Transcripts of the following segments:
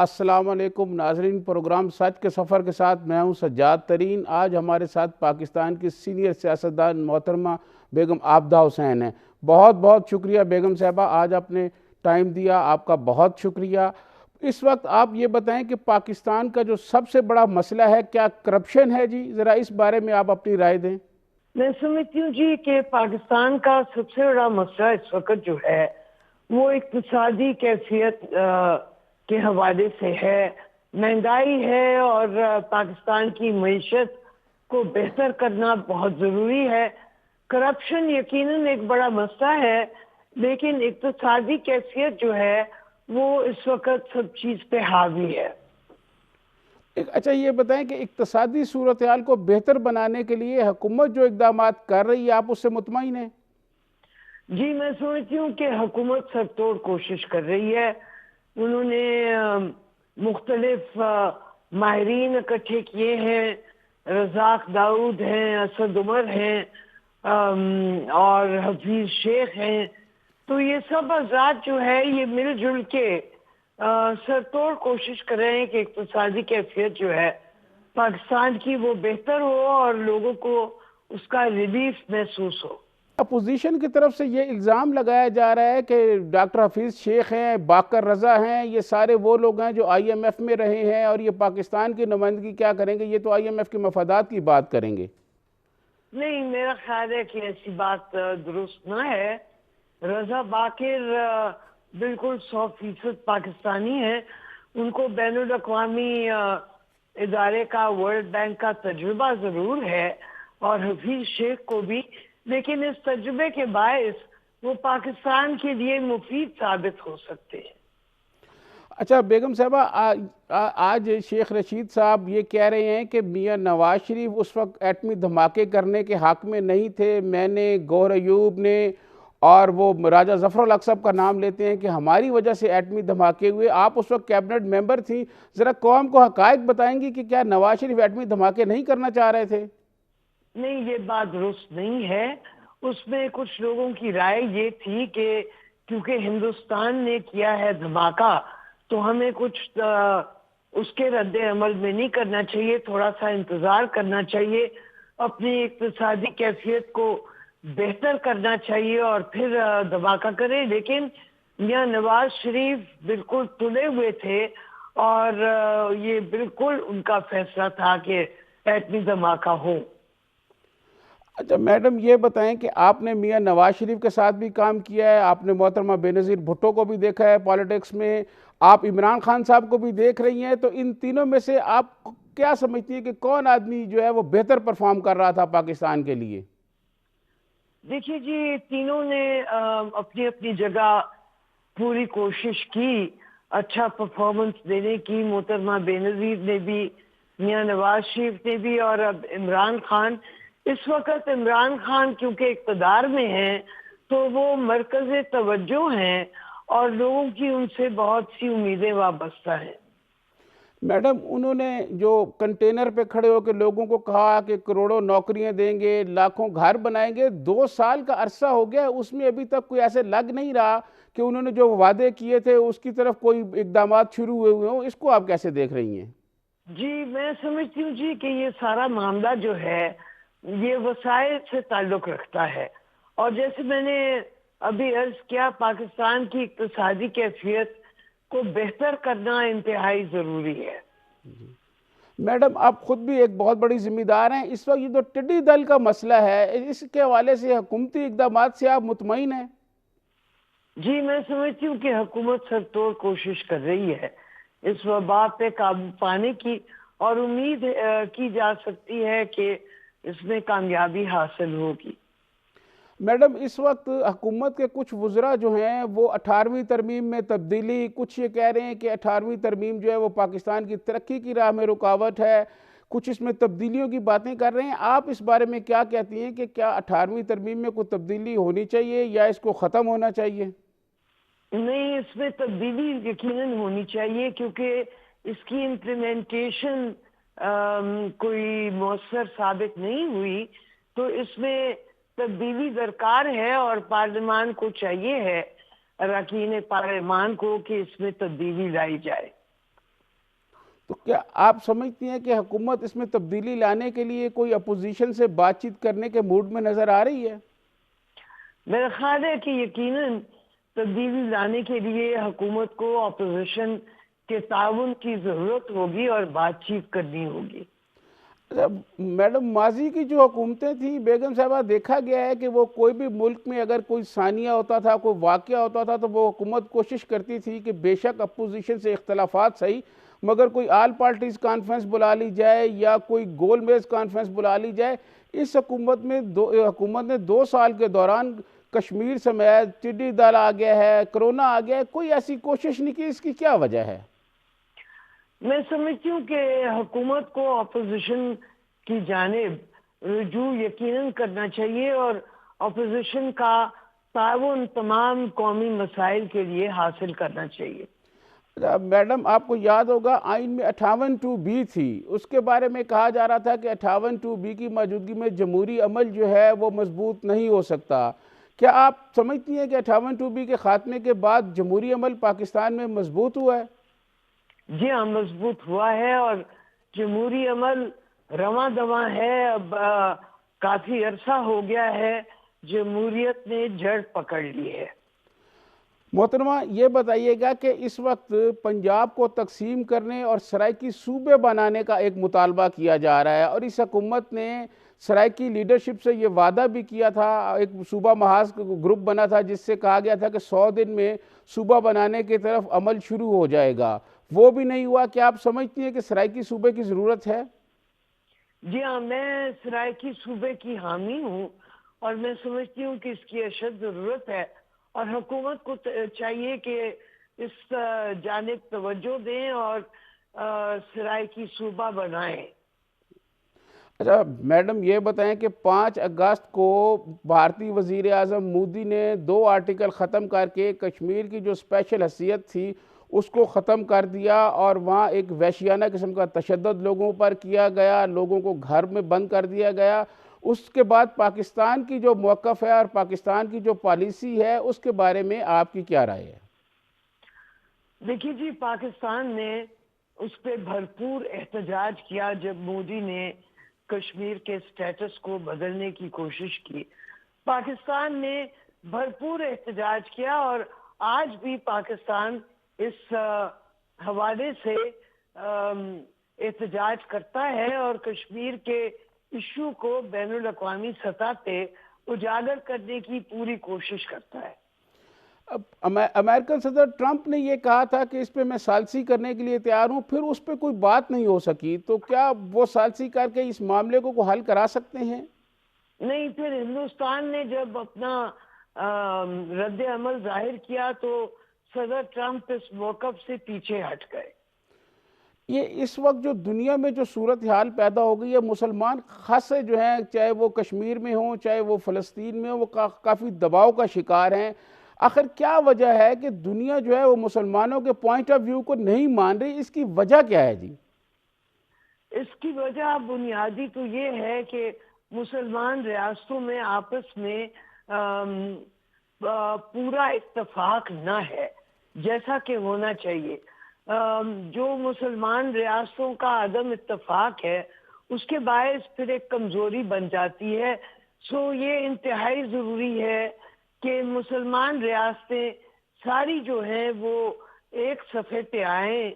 السلام علیکم ناظرین، پروگرام سچ کے سفر کے ساتھ میں ہوں سجاد ترین۔ آج ہمارے ساتھ پاکستان کی سینئر سیاستدان محترمہ بیگم عابدہ حسین ہیں۔ بہت بہت شکریہ بیگم صاحبہ، آج آپ نے ٹائم دیا، آپ کا بہت شکریہ۔ اس وقت آپ یہ بتائیں کہ پاکستان کا جو سب سے بڑا مسئلہ ہے کیا کرپشن ہے؟ جی ذرا اس بارے میں آپ اپنی رائے دیں۔ میں سمجھتی ہوں جی کہ پاکستان کا سب سے بڑا مسئلہ اس وقت جو ہے وہ اقتصادی کیفیت کے حوالے سے ہے، مہنگائی ہے، اور پاکستان کی معیشت کو بہتر کرنا بہت ضروری ہے۔ کرپشن یقیناً ایک بڑا مسئلہ ہے، لیکن اقتصادی کیفیت جو ہے وہ اس وقت سب چیز پہ حاوی ہے۔ اچھا یہ بتائیں کہ اقتصادی صورتحال کو بہتر بنانے کے لیے حکومت جو اقدامات کر رہی ہے، آپ اس سے مطمئن ہیں؟ جی میں سمجھتی ہوں کہ حکومت سر توڑ کوشش کر رہی ہے۔ انہوں نے مختلف ماہرین اکٹھے کیے ہیں، رزاق داؤد ہیں، اسد عمر ہیں، اور حفیظ شیخ ہیں۔ تو یہ سب حضرات جو ہے یہ مل جل کے سر توڑ کوشش کر رہے ہیں کہ اقتصادی کیفیت جو ہے پاکستان کی وہ بہتر ہو اور لوگوں کو اس کا ریلیف محسوس ہو۔ اپوزیشن کی طرف سے یہ الزام لگایا جا رہا ہے کہ ڈاکٹر حفیظ شیخ ہیں، باقر رضا ہیں، یہ سارے وہ لوگ ہیں جو آئی ایم ایف میں رہے ہیں اور یہ پاکستان کی نمائندگی کیا کریں گے؟ یہ تو آئی ایم ایف کے مفادات کی بات کریں گے۔ نہیں، میرا خیال ہے کہ ایسی بات درست نہ ہے۔ رضا باقر بالکل 100% پاکستانی ہیں۔ ان کو بین الاقوامی ادارے کا، ورلڈ بینک کا تجربہ ضرور ہے، اور حفیظ شیخ کو بھی، لیکن اس تجربے کے باعث وہ پاکستان کے لیے مفید ثابت ہو سکتے ہیں۔ اچھا بیگم صاحبہ، آج شیخ رشید صاحب یہ کہہ رہے ہیں کہ میاں نواز شریف اس وقت ایٹمی دھماکے کرنے کے حق میں نہیں تھے، میں نے، گوہر ایوب نے، اور وہ راجہ ظفر الحق صاحب کا نام لیتے ہیں کہ ہماری وجہ سے ایٹمی دھماکے ہوئے۔ آپ اس وقت کیبنٹ ممبر تھیں، ذرا قوم کو حقائق بتائیں گی کہ کیا نواز شریف ایٹمی دھماکے نہیں کرنا چاہ رہے تھے؟ نہیں، یہ بات درست نہیں ہے۔ اس میں کچھ لوگوں کی رائے یہ تھی کہ کیونکہ ہندوستان نے کیا ہے دھماکہ تو ہمیں کچھ اس کے رد عمل میں نہیں کرنا چاہیے، تھوڑا سا انتظار کرنا چاہیے، اپنی اقتصادی کیفیت کو بہتر کرنا چاہیے اور پھر دھماکہ کریں۔ لیکن میاں نواز شریف بالکل تلے ہوئے تھے، اور یہ بالکل ان کا فیصلہ تھا کہ ایٹمی دھماکہ ہو۔ اچھا میڈم یہ بتائیں کہ آپ نے میاں نواز شریف کے ساتھ بھی کام کیا ہے، آپ نے محترمہ بینظیر بھٹو کو بھی دیکھا ہے پالیٹکس میں، آپ عمران خان صاحب کو بھی دیکھ رہی ہیں، تو ان تینوں میں سے آپ کیا سمجھتی ہیں کہ کون آدمی جو ہے وہ بہتر پرفارم کر رہا تھا پاکستان کے لیے؟ دیکھیے جی، تینوں نے اپنی اپنی جگہ پوری کوشش کی اچھا پرفارمنس دینے کی۔ محترمہ بینظیر نے بھی، میاں نواز شریف نے بھی، اور اب عمران خان۔ اس وقت عمران خان کیونکہ اقتدار میں ہیں تو وہ مرکز توجہ ہیں، اور لوگوں کی ان سے بہت سی امیدیں وابستہ ہیں۔ میڈم انہوں نے جو کنٹینر پہ کھڑے ہو کے لوگوں کو کہا کہ کروڑوں نوکریاں دیں گے، لاکھوں گھر بنائیں گے، 2 سال کا عرصہ ہو گیا، اس میں ابھی تک کوئی ایسے لگ نہیں رہا کہ انہوں نے جو وعدے کیے تھے اس کی طرف کوئی اقدامات شروع ہوئے ہوں۔ اس کو آپ کیسے دیکھ رہی ہیں؟ جی میں سمجھتی ہوں جی کہ یہ سارا معاملہ جو ہے یہ وسائل سے تعلق رکھتا ہے، اور جیسے میں نے ابھی عرض کیا، پاکستان کی اقتصادی کیفیت کو بہتر کرنا انتہائی ضروری ہے۔ میڈم آپ خود بھی ایک بہت بڑی ذمہ دار ہیں، اس وقت یہ جو ٹڈی دل کا مسئلہ ہے اس کے حوالے سے حکومتی اقدامات سے آپ مطمئن ہیں؟ جی میں سمجھتی ہوں کہ حکومت سر توڑ کوشش کر رہی ہے اس وبا پہ قابو پانے کی، اور امید کی جا سکتی ہے کہ اس میں کامیابی حاصل ہوگی۔ میڈم اس وقت حکومت کے کچھ وزراء جو ہیں وہ 18ویں ترمیم میں تبدیلی، کچھ یہ کہہ رہے ہیں کہ 18ویں ترمیم جو ہے وہ پاکستان کی ترقی کی راہ میں رکاوٹ ہے، کچھ اس میں تبدیلیوں کی باتیں کر رہے ہیں۔ آپ اس بارے میں کیا کہتی ہیں کہ کیا 18ویں ترمیم میں کوئی تبدیلی ہونی چاہیے یا اس کو ختم ہونا چاہیے؟ نہیں، اس میں تبدیلی یقیناً ہونی چاہیے، کیونکہ اس کی امپلیمنٹیشن کوئی مؤثر ثابت نہیں ہوئی، تو اس میں تبدیلی درکار ہے، اور پارلیمان کو چاہیے ہے، اراکین پارلیمان کو، کہ اس میں تبدیلی لائی جائے۔ تو کیا آپ سمجھتی ہیں کہ حکومت اس میں تبدیلی لانے کے لیے کوئی اپوزیشن سے بات چیت کرنے کے موڈ میں نظر آ رہی ہے؟ میرا خیال ہے کہ یقیناً تبدیلی لانے کے لیے حکومت کو اپوزیشن کے تعاون کی ضرورت ہوگی اور بات چیت کرنی ہوگی۔ میڈم، ماضی کی جو حکومتیں تھیں بیگم صاحبہ، دیکھا گیا ہے کہ وہ کوئی بھی ملک میں اگر کوئی ثانیہ ہوتا تھا، کوئی واقعہ ہوتا تھا، تو وہ حکومت کوشش کرتی تھی کہ بے شک اپوزیشن سے اختلافات صحیح، مگر کوئی آل پارٹیز کانفرنس بلا لی جائے یا کوئی گول میز کانفرنس بلا لی جائے۔ اس حکومت نے 2 سال کے دوران کشمیر سمیت ٹڈی دل آ گیا ہے، کرونا آ گیا ہے، کوئی ایسی کوشش نہیں کی۔ اس کی کیا وجہ ہے؟ میں سمجھتی ہوں کہ حکومت کو اپوزیشن کی جانب رجوع یقیناً کرنا چاہیے اور اپوزیشن کا تعاون تمام قومی مسائل کے لیے حاصل کرنا چاہیے۔ میڈم، آپ کو یاد ہوگا آئین میں 58(2)(b تھی، اس کے بارے میں کہا جا رہا تھا کہ 58(2)(b کی موجودگی میں جمہوری عمل جو ہے وہ مضبوط نہیں ہو سکتا۔ کیا آپ سمجھتی ہیں کہ 58(2)(b کے خاتمے کے بعد جمہوری عمل پاکستان میں مضبوط ہوا ہے؟ جی ہاں، مضبوط ہوا ہے اور جمہوری عمل رواں دواں ہے۔ اب کافی عرصہ ہو گیا ہے جمہوریت نے جڑ پکڑ لی ہے۔ محترمہ، یہ بتائیے گا کہ اس وقت پنجاب کو تقسیم کرنے اور سرائیکی صوبے بنانے کا ایک مطالبہ کیا جا رہا ہے، اور اس حکومت نے سرائیکی لیڈرشپ سے یہ وعدہ بھی کیا تھا، ایک صوبہ محاذ گروپ بنا تھا جس سے کہا گیا تھا کہ 100 دن میں صوبہ بنانے کی طرف عمل شروع ہو جائے گا، وہ بھی نہیں ہوا۔ کیا آپ سمجھتی ہیں کہ سرائیکی صوبے کی ضرورت ہے؟ جی ہاں، میں سرائیکی صوبے کی حامی ہوں اور میں سمجھتی ہوں کہ اس کی اشد ضرورت ہے اور حکومت کو چاہیے کہ اس جانب توجہ دیں اور سرائیکی صوبہ بنائیں۔ اچھا میڈم، یہ بتائیں کہ 5 اگست کو بھارتی وزیر اعظم مودی نے 2 آرٹیکل ختم کر کے کشمیر کی جو اسپیشل حیثیت تھی اس کو ختم کر دیا، اور وہاں ایک وحشیانہ قسم کا تشدد لوگوں پر کیا گیا، لوگوں کو گھر میں بند کر دیا گیا۔ اس کے بعد پاکستان کی جو موقف ہے اور پاکستان کی جو پالیسی ہے اس کے بارے میں آپ کی کیا رائے ہے؟ دیکھیے جی، پاکستان نے اس پہ بھرپور احتجاج کیا جب مودی نے کشمیر کے سٹیٹس کو بدلنے کی کوشش کی۔ پاکستان نے بھرپور احتجاج کیا اور آج بھی پاکستان اس حوالے سے احتجاج کرتا ہے اور کشمیر کے ایشو کو بین الاقوامی سطح پہ اجاگر کرنے کی پوری کوشش کرتا ہے۔ اب امریکن صدر ٹرمپ نے یہ کہا تھا کہ اس پہ میں ثالثی کرنے کے لیے تیار ہوں، پھر اس پہ کوئی بات نہیں ہو سکی، تو کیا وہ ثالثی کر کے اس معاملے کو حل کرا سکتے ہیں؟ نہیں، پھر ہندوستان نے جب اپنا رد عمل ظاہر کیا تو صدر ٹرمپ اس موقف سے پیچھے ہٹ گئے۔ یہ اس وقت جو دنیا میں جو صورتحال پیدا ہو گئی ہے، مسلمان خاصے جو ہیں، چاہے وہ کشمیر میں ہوں چاہے وہ فلسطین میں ہوں، وہ کافی دباؤ کا شکار ہیں۔ آخر کیا وجہ ہے کہ دنیا جو ہے وہ مسلمانوں کے پوائنٹ آف ویو کو نہیں مان رہی؟ اس کی وجہ کیا ہے جی؟ اس کی وجہ بنیادی تو یہ ہے کہ مسلمان ریاستوں میں آپس میں پورا اتفاق نہ ہے جیسا کہ ہونا چاہیے۔ جو مسلمان ریاستوں کا عدم اتفاق ہے اس کے باعث پھر ایک کمزوری بن جاتی ہے۔ سو یہ انتہائی ضروری ہے کہ مسلمان ریاستیں ساری جو ہیں وہ ایک صفحے پہ آئیں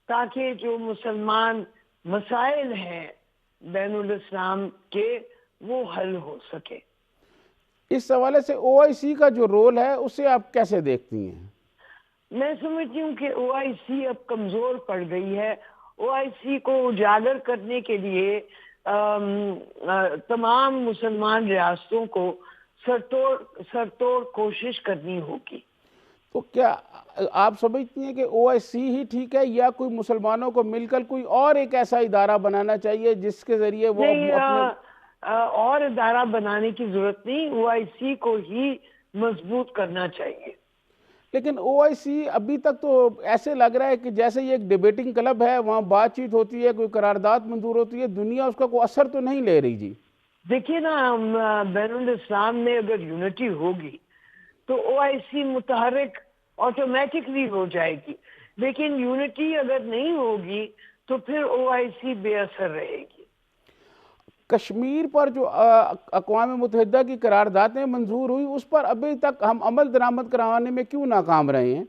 تاکہ جو مسلمان مسائل ہیں بین الاسلام کے وہ حل ہو سکے۔ اس حوالے سے او آئی سی کا جو رول ہے اسے آپ کیسے دیکھتی ہیں؟ میں سمجھتی ہوں کہ او آئی سی اب کمزور پڑ گئی ہے۔ او آئی سی کو اجاگر کرنے کے لیے تمام مسلمان ریاستوں کو سرتوڑ کوشش کرنی ہوگی۔ تو کیا آپ سمجھتی ہیں کہ او آئی سی ہی ٹھیک ہے یا کوئی مسلمانوں کو مل کر کوئی اور ایک ایسا ادارہ بنانا چاہیے جس کے ذریعے وہ نہیں، اور ادارہ بنانے کی ضرورت نہیں، او آئی سی کو ہی مضبوط کرنا چاہیے۔ لیکن او آئی سی ابھی تک تو ایسے لگ رہا ہے کہ جیسے یہ ایک ڈیبیٹنگ کلب ہے، وہاں بات چیت ہوتی ہے، کوئی قرارداد منظور ہوتی ہے، دنیا اس کا کوئی اثر تو نہیں لے رہی جی۔ دیکھیے نا، بین الاسلام میں اگر یونٹی ہوگی تو او آئی سی متحرک آٹومیٹکلی ہو جائے گی، لیکن یونٹی اگر نہیں ہوگی تو پھر OIC بے اثر رہے گی۔ کشمیر پر جو اقوام متحدہ کی قراردادیں منظور ہوئی اس پر ابھی تک ہم عمل درآمد کروانے میں کیوں ناکام رہے ہیں؟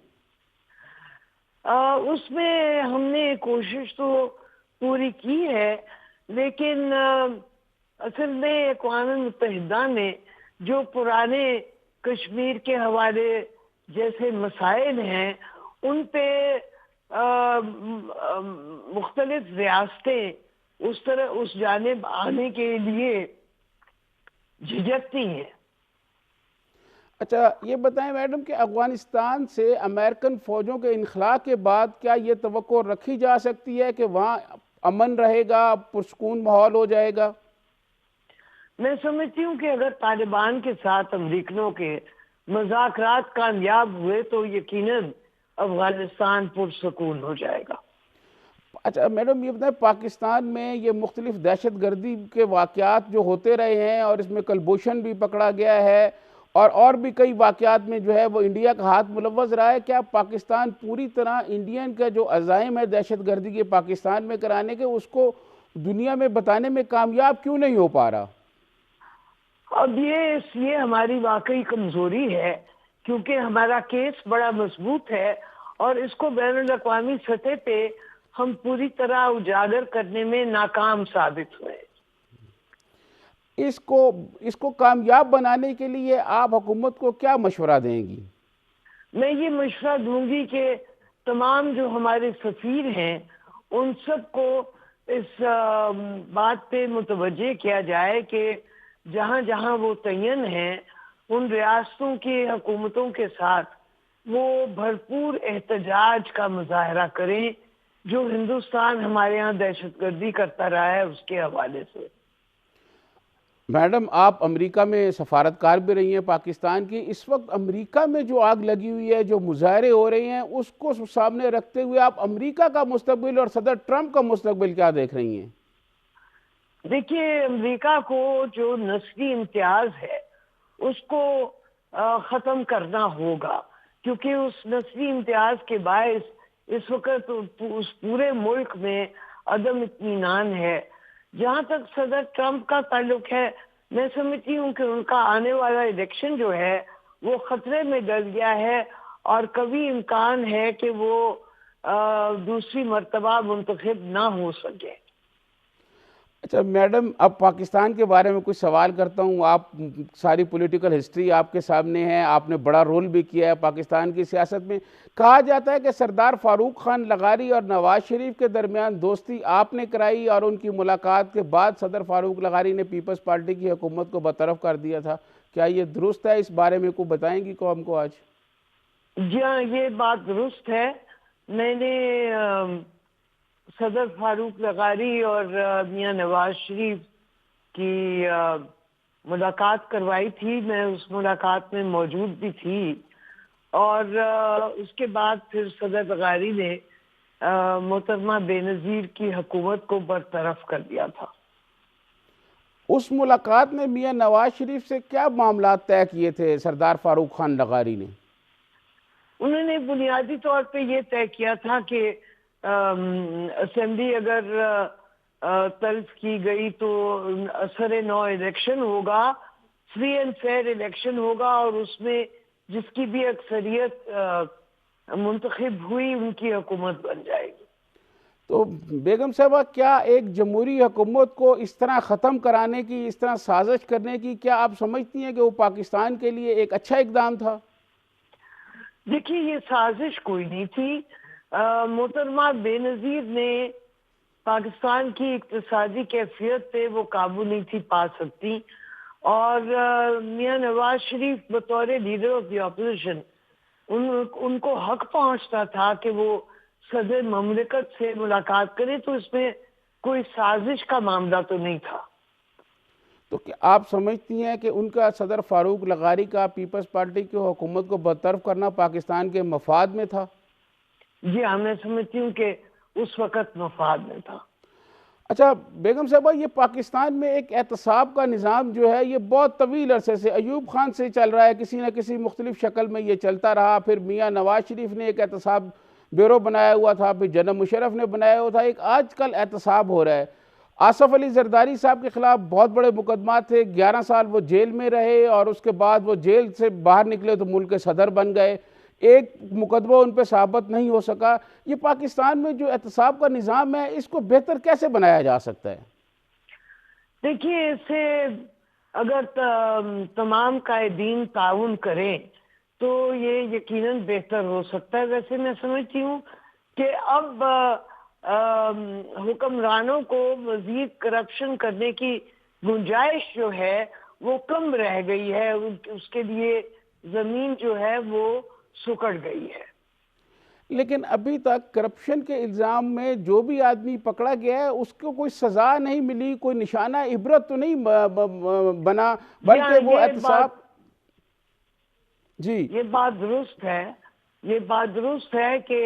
اس میں ہم نے کوشش تو پوری کی ہے، لیکن اصل میں اقوام متحدہ نے جو پرانے کشمیر کے حوالے جیسے مسائل ہیں ان پہ مختلف ریاستیں اس جانب آنے کے لیے جھجکتی ہیں۔ اچھا یہ بتائیں میڈم کہ افغانستان سے امریکن فوجوں کے انخلاء کے بعد کیا یہ توقع رکھی جا سکتی ہے کہ وہاں امن رہے گا، پرسکون ماحول ہو جائے گا؟ میں سمجھتی ہوں کہ اگر طالبان کے ساتھ امریکنوں کے مذاکرات کامیاب ہوئے تو یقیناً افغانستان پرسکون ہو جائے گا۔ اچھا میڈم یہ بتائیں پاکستان میں یہ مختلف دہشت گردی کے واقعات جو ہوتے رہے ہیں اور اس میں کلبھوشن بھی پکڑا گیا ہے اور بھی کئی واقعات میں جو ہے وہ انڈیا کا ہاتھ ملوث رہا ہے، کیا پاکستان پوری طرح انڈین کا جو عزائم ہے دہشت گردی کے پاکستان میں کرانے کے اس کو دنیا میں بتانے میں کامیاب کیوں نہیں ہو پا رہا؟ اب یہ ہماری واقعی کمزوری ہے کیونکہ ہمارا کیس بڑا مضبوط ہے اور اس کو بین الاقوامی سطح پہ ہم پوری طرح اجاگر کرنے میں ناکام ثابت ہوئے۔ اس کو کامیاب بنانے کے لیے آپ حکومت کو کیا مشورہ دیں گی؟ میں یہ مشورہ دوں گی کہ تمام جو ہمارے سفیر ہیں ان سب کو اس بات پہ متوجہ کیا جائے کہ جہاں جہاں وہ تعین ہیں ان ریاستوں کی حکومتوں کے ساتھ وہ بھرپور احتجاج کا مظاہرہ کریں جو ہندوستان ہمارے ہاں دہشت گردی کرتا رہا ہے اس کے حوالے سے۔ میڈم آپ امریکہ میں سفارتکار بھی رہی ہیں پاکستان کی، اس وقت امریکہ میں جو آگ لگی ہوئی ہے، جو مظاہرے ہو رہے ہیں، اس کو سامنے رکھتے ہوئے آپ امریکہ کا مستقبل اور صدر ٹرمپ کا مستقبل کیا دیکھ رہی ہیں؟ دیکھیے امریکہ کو جو نسلی امتیاز ہے اس کو ختم کرنا ہوگا کیونکہ اس نسلی امتیاز کے باعث اس وقت اس پورے ملک میں عدم اطمینان ہے۔ جہاں تک صدر ٹرمپ کا تعلق ہے میں سمجھتی ہوں کہ ان کا آنے والا الیکشن جو ہے وہ خطرے میں ڈل گیا ہے اور کبھی امکان ہے کہ وہ دوسری مرتبہ منتخب نہ ہو سکے۔ اچھا میڈم اب پاکستان کے بارے میں کچھ سوال کرتا ہوں، آپ ساری پولیٹیکل ہسٹری آپ کے سامنے ہے، آپ نے بڑا رول بھی کیا ہے پاکستان کی سیاست میں۔ کہا جاتا ہے کہ سردار فاروق خان لغاری اور نواز شریف کے درمیان دوستی آپ نے کرائی اور ان کی ملاقات کے بعد صدر فاروق لغاری نے پیپلز پارٹی کی حکومت کو برطرف کر دیا تھا، کیا یہ درست ہے؟ اس بارے میں کوئی بتائیں گی قوم کو آج؟ جی ہاں یہ بات درست ہے، میں نے صدر فاروق لغاری اور میاں نواز شریف کی ملاقات کروائی تھی، میں اس ملاقات میں موجود بھی تھی اور اس کے بعد پھر صدر لغاری نے محترمہ بے نظیر کی حکومت کو برطرف کر دیا تھا۔ اس ملاقات میں میاں نواز شریف سے کیا معاملات طے کیے تھے سردار فاروق خان لغاری نے؟ انہوں نے بنیادی طور پہ یہ طے کیا تھا کہ اسمبلی اگر طلب کی گئی تو اثر نو الیکشن ہوگا، فری اینڈ فیئر الیکشن ہوگا اور اس میں جس کی بھی اکثریت منتخب ہوئی ان کی حکومت بن جائے گی۔ تو بیگم صاحبہ کیا ایک جمہوری حکومت کو اس طرح ختم کرانے کی، اس طرح سازش کرنے کی، کیا آپ سمجھتی ہیں کہ وہ پاکستان کے لیے ایک اچھا اقدام تھا؟ دیکھیے یہ سازش کوئی نہیں تھی، محترمہ بے نظیر نے پاکستان کی اقتصادی کیفیت پہ وہ قابو نہیں تھی پا سکتی اور میاں نواز شریف بطور لیڈر آف دی اپوزیشن ان کو حق پہنچتا تھا کہ وہ صدر مملکت سے ملاقات کرے، تو اس میں کوئی سازش کا معاملہ تو نہیں تھا۔ تو کیا آپ سمجھتی ہیں کہ ان کا صدر فاروق لغاری کا پیپلز پارٹی کی حکومت کو برطرف کرنا پاکستان کے مفاد میں تھا؟ جی ہاں میں سمجھتی ہوں کہ اس وقت مفاد میں تھا۔ اچھا بیگم صاحبہ یہ پاکستان میں ایک احتساب کا نظام جو ہے یہ بہت طویل عرصے سے ایوب خان سے چل رہا ہے، کسی نہ کسی مختلف شکل میں یہ چلتا رہا، پھر میاں نواز شریف نے ایک احتساب بیورو بنایا ہوا تھا، پھر جنرل مشرف نے بنایا ہوا تھا، ایک آج کل احتساب ہو رہا ہے۔ آصف علی زرداری صاحب کے خلاف بہت بڑے مقدمات تھے، 11 سال وہ جیل میں رہے اور اس کے بعد وہ جیل سے باہر نکلے تو ملک کے صدر بن گئے، ایک مقدمہ ان پہ ثابت نہیں ہو سکا۔ یہ پاکستان میں جو احتساب کا نظام ہے اس کو بہتر کیسے بنایا جا سکتا ہے؟ دیکھیے، اسے اگر تمام قائدین تعاون کریں تو یہ یقیناً بہتر ہو سکتا ہے۔ ویسے میں سمجھتی ہوں کہ اب حکمرانوں کو مزید کرپشن کرنے کی گنجائش جو ہے وہ کم رہ گئی ہے، اس کے لیے زمین جو ہے وہ سکڑ گئی ہے۔ لیکن ابھی تک کرپشن کے الزام میں جو بھی آدمی پکڑا گیا ہے اس کو کوئی سزا نہیں ملی، کوئی نشانہ عبرت تو نہیں بنا، بلکہ وہ احتساب۔ جی، یہ بات درست ہے کہ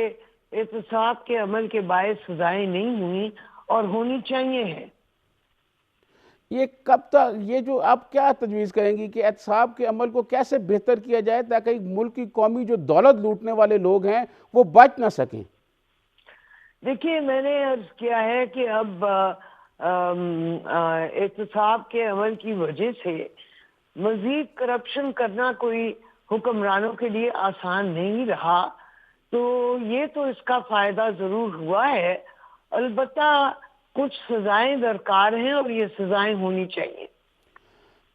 احتساب کے عمل کے باعث سزائیں نہیں ہوئی اور ہونی چاہیے ہیں۔ یہ کب تک، یہ جو آپ کیا تجویز کریں گی کہ احتساب کے عمل کو کیسے بہتر کیا جائے تاکہ ملک کی قومی جو دولت لوٹنے والے لوگ ہیں وہ بچ نہ سکیں؟ دیکھیے، میں نے عرض کیا ہے کہ اب احتساب کے عمل کی وجہ سے مزید کرپشن کرنا کوئی حکمرانوں کے لیے آسان نہیں رہا، تو یہ تو اس کا فائدہ ضرور ہوا ہے، البتہ کچھ سزائیں درکار ہیں اور یہ سزائیں ہونی چاہیے۔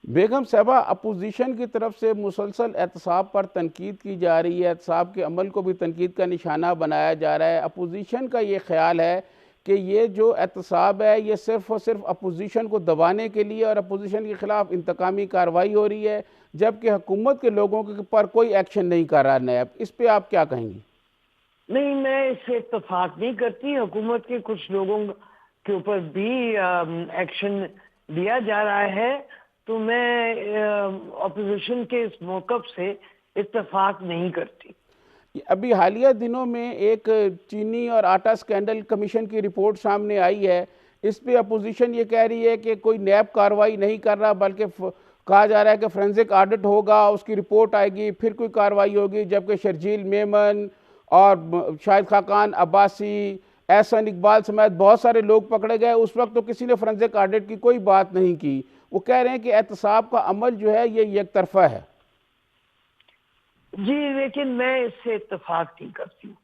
بیگم صاحبہ، اپوزیشن کی طرف سے مسلسل احتساب پر تنقید کی جا رہی ہے، احتساب کے عمل کو بھی تنقید کا نشانہ بنایا جا رہا ہے۔ اپوزیشن کا یہ خیال ہے کہ یہ جو احتساب ہے یہ صرف اور صرف اپوزیشن کو دبانے کے لیے اور اپوزیشن کے خلاف انتقامی کارروائی ہو رہی ہے، جبکہ حکومت کے لوگوں پر کوئی ایکشن نہیں کر رہا نیب۔ اس پہ آپ کیا کہیں گی؟ نہیں، میں اس سے اتفاق نہیں کرتی۔ حکومت کے کچھ لوگوں کے اوپر بھی ایکشن لیا جا رہا ہے، تو میں اپوزیشن کے اس موقف سے اتفاق نہیں کرتی۔ ابھی حالیہ دنوں میں ایک چینی اور آٹا سکینڈل کمیشن کی رپورٹ سامنے آئی ہے، اس پہ اپوزیشن یہ کہہ رہی ہے کہ کوئی نیب کارروائی نہیں کر رہا، بلکہ کہا جا رہا ہے کہ فورینزک آڈٹ ہوگا، اس کی رپورٹ آئے گی، پھر کوئی کارروائی ہوگی، جبکہ شرجیل میمن اور شاہد خاقان عباسی، احسن اقبال سمیت بہت سارے لوگ پکڑے گئے، اس وقت تو کسی نے فورینزک آڈٹ کی کوئی بات نہیں کی۔ وہ کہہ رہے ہیں کہ احتساب کا عمل جو ہے یہ یک طرفہ ہے۔ جی، لیکن میں اس سے اتفاق نہیں کرتی ہوں۔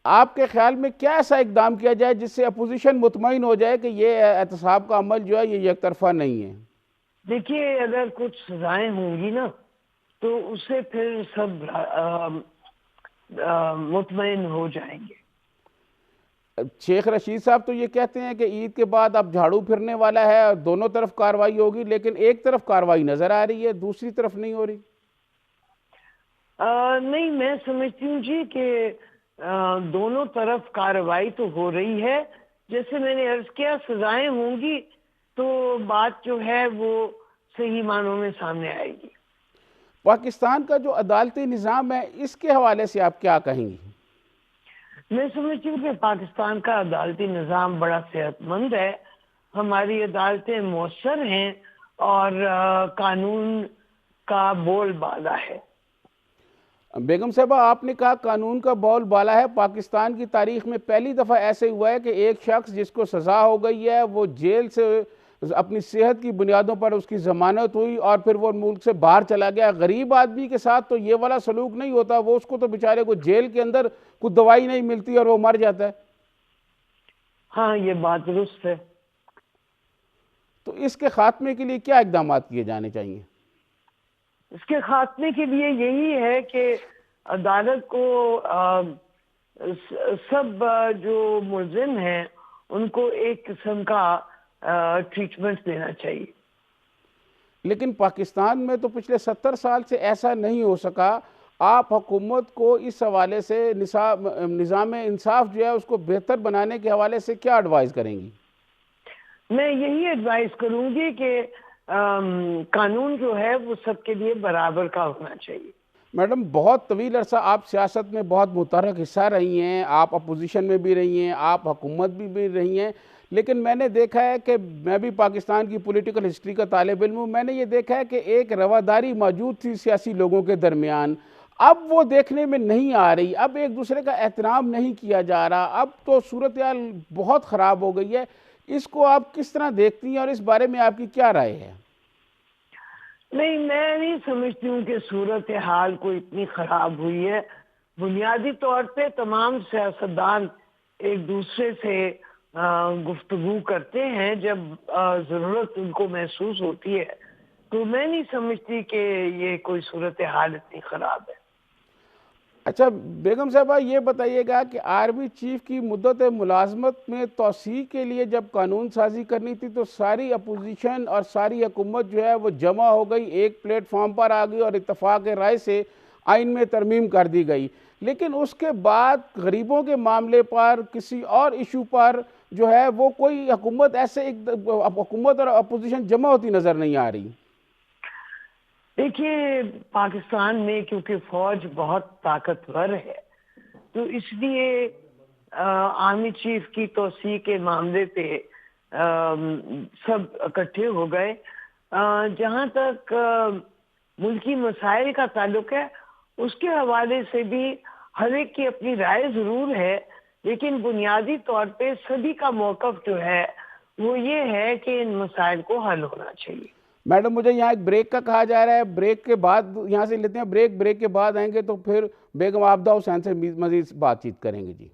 آپ کے خیال میں کیا ایسا اقدام کیا جائے جس سے اپوزیشن مطمئن ہو جائے کہ یہ احتساب کا عمل جو ہے یہ یک طرفہ نہیں ہے؟ دیکھیے، اگر کچھ سزائیں ہوں گی نا تو اس سے پھر سب مطمئن ہو جائیں گے۔ شیخ رشید صاحب تو یہ کہتے ہیں کہ عید کے بعد اب جھاڑو پھرنے والا ہے اور دونوں طرف کارروائی ہوگی، لیکن ایک طرف کارروائی نظر آ رہی ہے، دوسری طرف نہیں ہو رہی۔ نہیں، میں سمجھتی ہوں جی کہ دونوں طرف کارروائی تو ہو رہی ہے۔ جیسے میں نے عرض کیا، سزائیں ہوں گی تو بات جو ہے وہ صحیح معنوں میں سامنے آئے گی۔ پاکستان کا جو عدالتی نظام ہے اس کے حوالے سے آپ کیا کہیں گی؟ میں سمجھتی ہوں کہ پاکستان کا عدالتی نظام بڑا صحت مند ہے، ہماری عدالتیں مؤثر ہیں اور قانون کا بول بالا ہے۔ بیگم صاحبہ، آپ نے کہا قانون کا بول بالا ہے۔ پاکستان کی تاریخ میں پہلی دفعہ ایسے ہوا ہے کہ ایک شخص جس کو سزا ہو گئی ہے وہ جیل سے اپنی صحت کی بنیادوں پر اس کی ضمانت ہوئی اور پھر وہ ملک سے باہر چلا گیا۔ غریب آدمی کے ساتھ تو یہ والا سلوک نہیں ہوتا، وہ اس کو تو بیچارے کو جیل کے اندر کوئی دوائی نہیں ملتی اور وہ مر جاتا ہے۔ ہاں، یہ بات درست ہے۔ تو اس کے خاتمے کے لیے کیا اقدامات کیے جانے چاہیے؟ اس کے خاتمے کے لیے یہی ہے کہ عدالت کو سب جو ملزم ہیں ان کو ایک قسم کا ٹریٹمنٹ دینا چاہیے۔ لیکن پاکستان میں تو پچھلے 70 سال سے ایسا نہیں ہو سکا۔ آپ حکومت کو اس حوالے سے نظام انصاف جو ہے اس کو بہتر بنانے کے حوالے سے کیا ایڈوائز کریں گی؟ میں یہی ایڈوائز کروں گی کہ قانون جو ہے وہ سب کے لیے برابر کا ہونا چاہیے۔ میڈم، بہت طویل عرصہ آپ سیاست میں بہت متحرک حصہ رہی ہیں، آپ اپوزیشن میں بھی رہی ہیں، آپ حکومت بھی رہی ہیں، لیکن میں نے دیکھا ہے کہ میں بھی پاکستان کی پولیٹیکل ہسٹری کا طالب علم ہوں، میں نے یہ دیکھا ہے کہ ایک رواداری موجود تھی سیاسی لوگوں کے درمیان۔ اب وہ دیکھنے میں نہیں آ رہی، اب ایک دوسرے کا احترام نہیں کیا جا رہا، اب تو صورتحال بہت خراب ہو گئی ہے۔ اس کو آپ کس طرح دیکھتی ہیں اور اس بارے میں آپ کی کیا رائے ہے؟ نہیں، میں نہیں سمجھتی ہوں کہ صورتحال کو اتنی خراب ہوئی ہے۔ بنیادی طور پہ تمام سیاستدان ایک دوسرے سے گفتگو کرتے ہیں جب ضرورت ان کو محسوس ہوتی ہے، تو میں نہیں سمجھتی کہ یہ کوئی صورتحال اتنی خراب ہے۔ اچھا بیگم صاحبہ، یہ بتائیے گا کہ آرمی چیف کی مدت ملازمت میں توسیع کے لیے جب قانون سازی کرنی تھی تو ساری اپوزیشن اور ساری حکومت جو ہے وہ جمع ہو گئی، ایک پلیٹ فارم پر آ گئی اور اتفاق رائے سے آئین میں ترمیم کر دی گئی، لیکن اس کے بعد غریبوں کے معاملے پر کسی اور ایشو پر جو ہے وہ کوئی حکومت حکومت اور اپوزیشن جمع ہوتی نظر نہیں آ رہی۔ دیکھیے، پاکستان میں کیونکہ فوج بہت طاقتور ہے تو اس لیے آرمی چیف کی توسیع کے معاملے پہ سب اکٹھے ہو گئے۔ جہاں تک ملکی مسائل کا تعلق ہے اس کے حوالے سے بھی ہر ایک کی اپنی رائے ضرور ہے، لیکن بنیادی طور پہ سبھی کا موقف جو ہے وہ یہ ہے کہ ان مسائل کو حل ہونا چاہیے۔ میڈم مجھے یہاں ایک بریک کا کہا جا رہا ہے، بریک کے بعد یہاں سے لیتے ہیں بریک کے بعد آئیں گے تو پھر بیگم آبدہ حسین سے مزید بات چیت کریں گے جی۔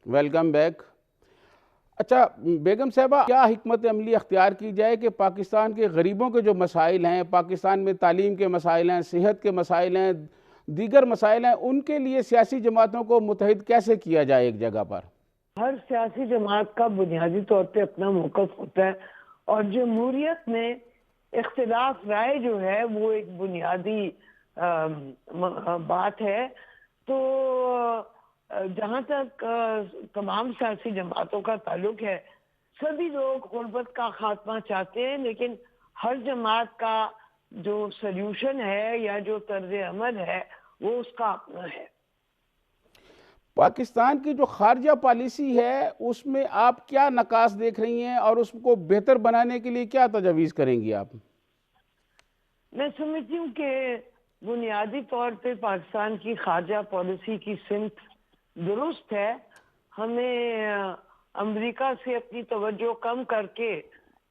Welcome back. اچھا بیگم صاحبہ، کیا حکمت عملی اختیار کی جائے کہ پاکستان کے غریبوں کے جو مسائل ہیں، پاکستان میں تعلیم کے مسائل ہیں، صحت کے مسائل ہیں، دیگر مسائل ہیں، ان کے لیے سیاسی جماعتوں کو متحد کیسے کیا جائے ایک جگہ پر؟ ہر سیاسی جماعت کا بنیادی طور پہ اپنا موقف ہوتا ہے اور جمہوریت میں اختلاف رائے جو ہے وہ ایک بنیادی بات ہے۔ تو جہاں تک تمام سیاسی جماعتوں کا تعلق ہے، سبھی لوگ غربت کا خاتمہ چاہتے ہیں، لیکن ہر جماعت کا جو سلیوشن ہے یا جو طرز عمل ہے وہ اس کا اپنا ہے۔ پاکستان کی جو خارجہ پالیسی ہے اس میں آپ کیا نقاص دیکھ رہی ہیں اور اس کو بہتر بنانے کے لیے کیا تجویز کریں گی آپ؟ میں سمجھتی ہوں کہ بنیادی طور پہ پاکستان کی خارجہ پالیسی کی سمت درست ہے۔ ہمیں امریکہ سے اپنی توجہ کم کر کے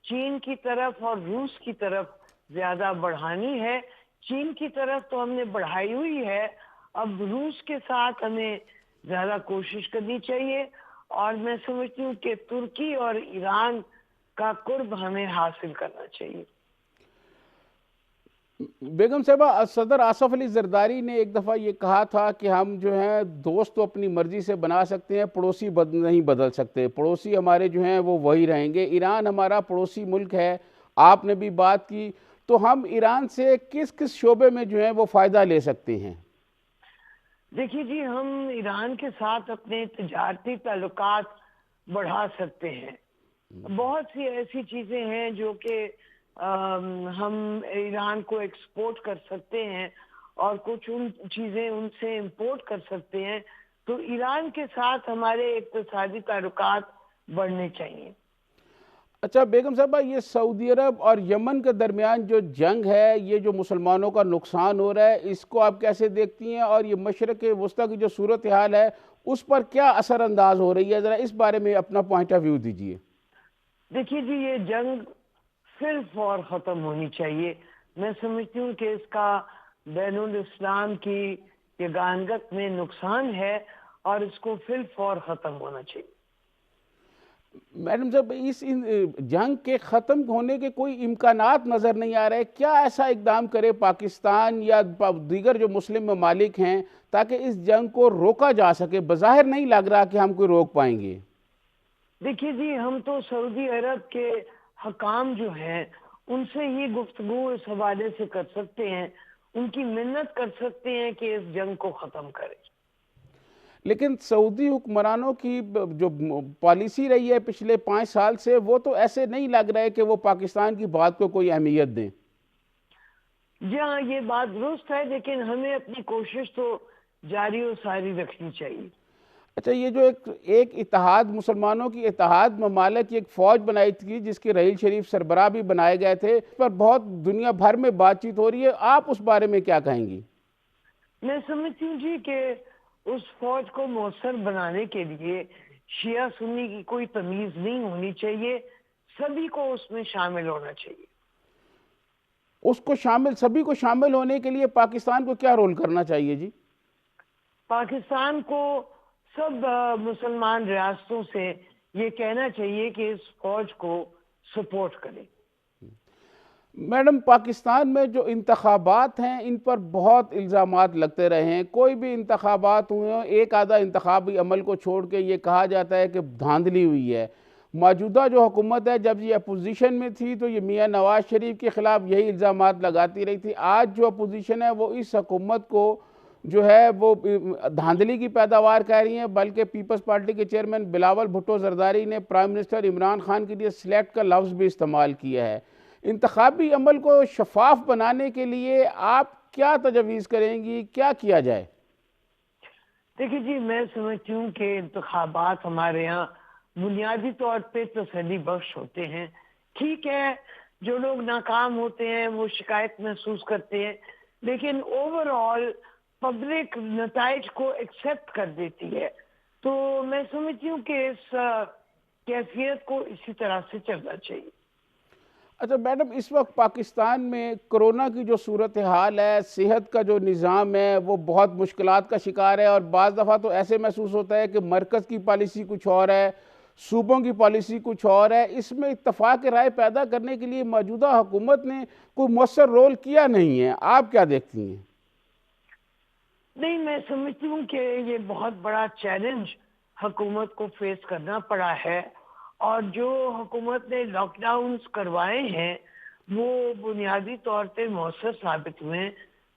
چین کی طرف اور روس کی طرف زیادہ بڑھانی ہے۔ چین کی طرف تو ہم نے بڑھائی ہوئی ہے، اب روس کے ساتھ ہمیں زیادہ کوشش کرنی چاہیے، اور میں سمجھتی ہوں کہ ترکی اور ایران کا قرب ہمیں حاصل کرنا چاہیے۔ بیگم صاحبہ، صدر آصف علی زرداری نے ایک دفعہ یہ کہا تھا کہ ہم جو ہیں دوست تو اپنی مرضی سے بنا سکتے ہیں، پڑوسی نہیں بدل سکتے، پڑوسی ہمارے جو ہیں وہ وہی رہیں گے۔ ایران ہمارا پڑوسی ملک ہے، آپ نے بھی بات کی، تو ہم ایران سے کس کس شعبے میں جو ہیں وہ فائدہ لے سکتے ہیں؟ دیکھیے جی، ہم ایران کے ساتھ اپنے تجارتی تعلقات بڑھا سکتے ہیں۔ بہت سی ایسی چیزیں ہیں جو کہ ہم ایران کو ایکسپورٹ کر سکتے ہیں اور کچھ ان چیزیں ان سے امپورٹ کر سکتے ہیں، تو ایران کے ساتھ ہمارے اقتصادی تعلقات بڑھنے چاہیے۔ اچھا بیگم صاحبہ، یہ سعودی عرب اور یمن کے درمیان جو جنگ ہے، یہ جو مسلمانوں کا نقصان ہو رہا ہے، اس کو آپ کیسے دیکھتی ہیں؟ اور یہ مشرق وسطیٰ کی جو صورتحال ہے اس پر کیا اثر انداز ہو رہی ہے؟ ذرا اس بارے میں اپنا پوائنٹ آف ویو دیجیے۔ دیکھیے جی، یہ جنگ فی الفور ختم ہونی چاہیے۔ میں سمجھتی ہوں کہ اس کا بین الاسلام کی یگانگت میں نقصان ہے اور اس کو فی الفور ختم ہونا چاہیے۔ میڈم صاحب، اس جنگ کے ختم ہونے کے کوئی امکانات نظر نہیں آ رہے، کیا ایسا اقدام کرے پاکستان یا دیگر جو مسلم ممالک ہیں تاکہ اس جنگ کو روکا جا سکے؟ بظاہر نہیں لگ رہا کہ ہم کوئی روک پائیں گے۔ دیکھیے جی، ہم تو سعودی عرب کے حکام جو ہیں ان سے ہی گفتگو اس حوالے سے کر سکتے ہیں، ان کی منت کر سکتے ہیں کہ اس جنگ کو ختم کریں۔ لیکن سعودی حکمرانوں کی جو پالیسی رہی ہے پچھلے 5 سال سے، وہ تو ایسے نہیں لگ رہے کہ وہ پاکستان کی بات کو کوئی اہمیت دیں۔ جی ہاں، یہ بات درست ہے، لیکن ہمیں اپنی کوشش تو جاری و ساری رکھنی چاہیے۔ اچھا، یہ جو ایک اتحاد، مسلمانوں کی اتحاد ممالک کی ایک فوج بنائی تھی جس کے رحیل شریف سربراہ بھی بنائے گئے تھے، اس پر بہت دنیا بھر میں بات چیت ہو رہی ہے، آپ اس بارے میں کیا کہیں گی؟ میں سمجھتی ہوں جی کہ اس فوج کو مؤثر بنانے کے لیے شیعہ سنی کی کوئی تمیز نہیں ہونی چاہیے، سبھی کو اس میں شامل ہونا چاہیے۔ سبھی کو شامل ہونے کے لیے پاکستان کو کیا رول کرنا چاہیے جی؟ پاکستان کو سب مسلمان ریاستوں سے یہ کہنا چاہیے کہ اس فوج کو سپورٹ کریں۔ میڈم، پاکستان میں جو انتخابات ہیں ان پر بہت الزامات لگتے رہے ہیں، کوئی بھی انتخابات ہوئے ہیں، ایک آدھا انتخابی عمل کو چھوڑ کے یہ کہا جاتا ہے کہ دھاندلی ہوئی ہے۔ موجودہ جو حکومت ہے، جب یہ اپوزیشن میں تھی تو یہ میاں نواز شریف کے خلاف یہی الزامات لگاتی رہی تھی۔ آج جو اپوزیشن ہے وہ اس حکومت کو جو ہے وہ دھاندلی کی پیداوار کہہ رہی ہیں، بلکہ پیپلز پارٹی کے چیئرمین بلاول بھٹو زرداری نے پرائم منسٹر عمران خان کے لیے سلیکٹ کا لفظ بھی استعمال کیا ہے۔ انتخابی عمل کو شفاف بنانے کے لیے آپ کیا تجویز کریں گی، کیا کیا جائے؟ دیکھیے جی، میں سمجھتی ہوں کہ انتخابات ہمارے یہاں بنیادی طور پہ تسلی بخش ہوتے ہیں۔ ٹھیک ہے، جو لوگ ناکام ہوتے ہیں وہ شکایت محسوس کرتے ہیں، لیکن اوور آل پبلک نتائج کو ایکسپٹ کر دیتی ہے۔ تو میں سمجھتی ہوں کہ اس کیفیت کو اسی طرح سے چلنا چاہیے۔ اچھا میڈم، اس وقت پاکستان میں کرونا کی جو صورتحال ہے، صحت کا جو نظام ہے وہ بہت مشکلات کا شکار ہے، اور بعض دفعہ تو ایسے محسوس ہوتا ہے کہ مرکز کی پالیسی کچھ اور ہے، صوبوں کی پالیسی کچھ اور ہے۔ اس میں اتفاق رائے پیدا کرنے کے لیے موجودہ حکومت نے کوئی مؤثر رول کیا نہیں ہے، آپ کیا دیکھتی ہیں؟ نہیں، میں سمجھتی ہوں کہ یہ بہت بڑا چیلنج حکومت کو فیس کرنا پڑا ہے، اور جو حکومت نے لاک ڈاؤنز کروائے ہیں وہ بنیادی طور پہ مؤثر ثابت ہوئے ہیں۔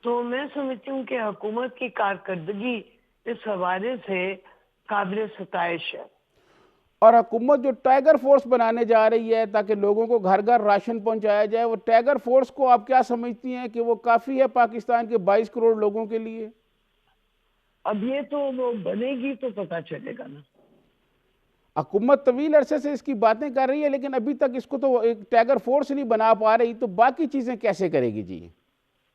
تو میں سمجھتی ہوں کہ حکومت کی کارکردگی اس حوالے سے قابل ستائش ہے۔ اور حکومت جو ٹائیگر فورس بنانے جا رہی ہے تاکہ لوگوں کو گھر گھر راشن پہنچایا جائے، وہ ٹائیگر فورس کو آپ کیا سمجھتی ہیں کہ وہ کافی ہے پاکستان کے 22 کروڑ لوگوں کے لیے؟ اب یہ تو وہ بنے گی تو پتہ چلے گا نا۔ حکومت طویل عرصے سے اس کی باتیں کر رہی ہے، لیکن ابھی تک اس کو تو ایک ٹائیگر فورس نہیں بنا پا رہی، تو باقی چیزیں کیسے کرے گی جی؟